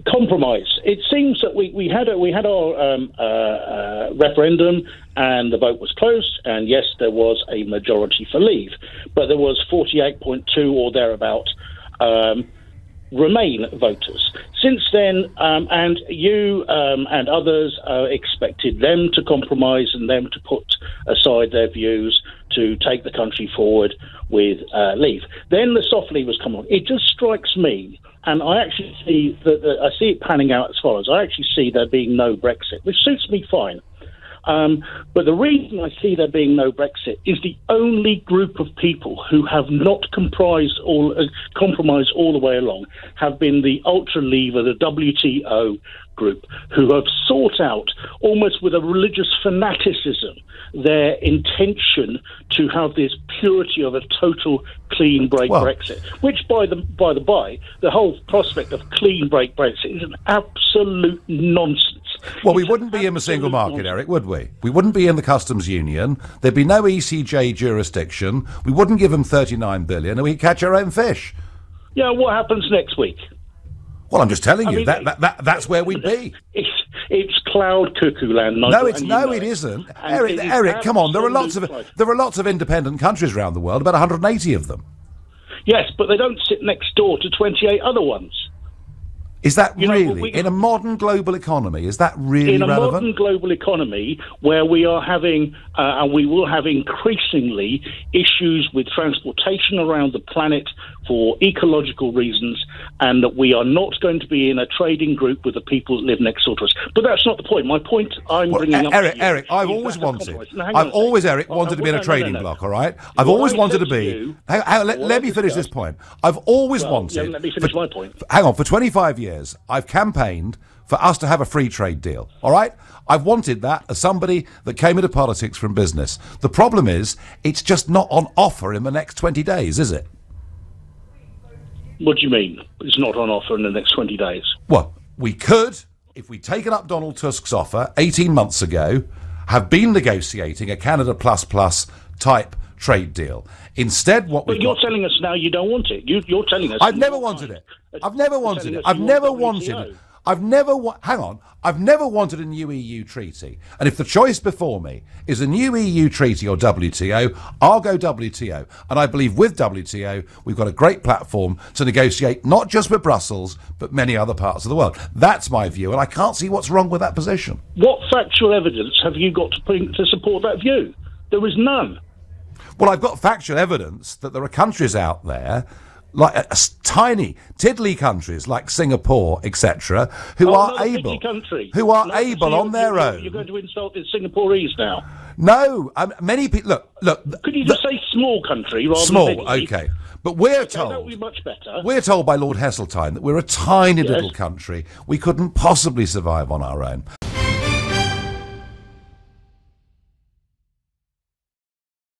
Compromise. It seems that we had our referendum, and the vote was close, and yes, there was a majority for leave, but there was 48.2 or thereabout Remain voters. Since then, and you and others expected them to compromise and them to put aside their views to take the country forward with leave. Then the soft leavers come on. It just strikes me, and I actually see I see it panning out as follows. I actually see there being no Brexit, which suits me fine. But the reason I see there being no Brexit is the only group of people who have not compromised all the way along have been the ultra-leaver, the WTO group, who have sought out, almost with a religious fanaticism, their intention to have this purity of a total clean break Brexit, which, by the by, the whole prospect of clean break Brexit is an absolute nonsense. Well, we wouldn't be in the single market, Eric, would we? We wouldn't be in the customs union. There'd be no ECJ jurisdiction. We wouldn't give them 39 billion, and we'd catch our own fish. Yeah, what happens next week? Well, I'm just telling you, that's where we'd be. It's cloud cuckoo land, Nigel. It isn't. Eric, come on. There are lots of independent countries around the world, about 180 of them. Yes, but they don't sit next door to 28 other ones. Is that really, in a modern global economy, is that really relevant? In a modern global economy where we are having, and we will have increasingly, issues with transportation around the planet for ecological reasons, and that we are not going to be in a trading group with the people that live next door to us. But that's not the point. My point bringing up... Eric, I've always wanted... I've always, Eric, wanted to be in a trading bloc, all right? I've always wanted to be... Let me finish this point. I've always wanted... Let me finish my point. Hang on, for 25 years, I've campaigned for us to have a free trade deal, all right? I've wanted that as somebody that came into politics from business. The problem is, it's just not on offer in the next 20 days, is it? What do you mean? It's not on offer in the next 20 days? Well, we could, if we'd taken up Donald Tusk's offer 18 months ago, have been negotiating a Canada plus type trade deal. Instead, But you're telling us now you don't want it. You're telling us... I've never wanted it. I've never wanted it. I've never wanted it. I've never wanted a new EU treaty. And if the choice before me is a new EU treaty or WTO, I'll go WTO. And I believe with WTO, we've got a great platform to negotiate, not just with Brussels, but many other parts of the world. That's my view, and I can't see what's wrong with that position. What factual evidence have you got to support that view? There is none. Well, I've got factual evidence that there are countries out there, like tiny, tiddly countries like Singapore, etc., who are able on their own. You're going to insult the Singaporeans now. No, many people. Look. Could you just say small country rather small, than big? Okay. But we're told that would be much better. We're told by Lord Heseltine that we're a tiny little country. We couldn't possibly survive on our own.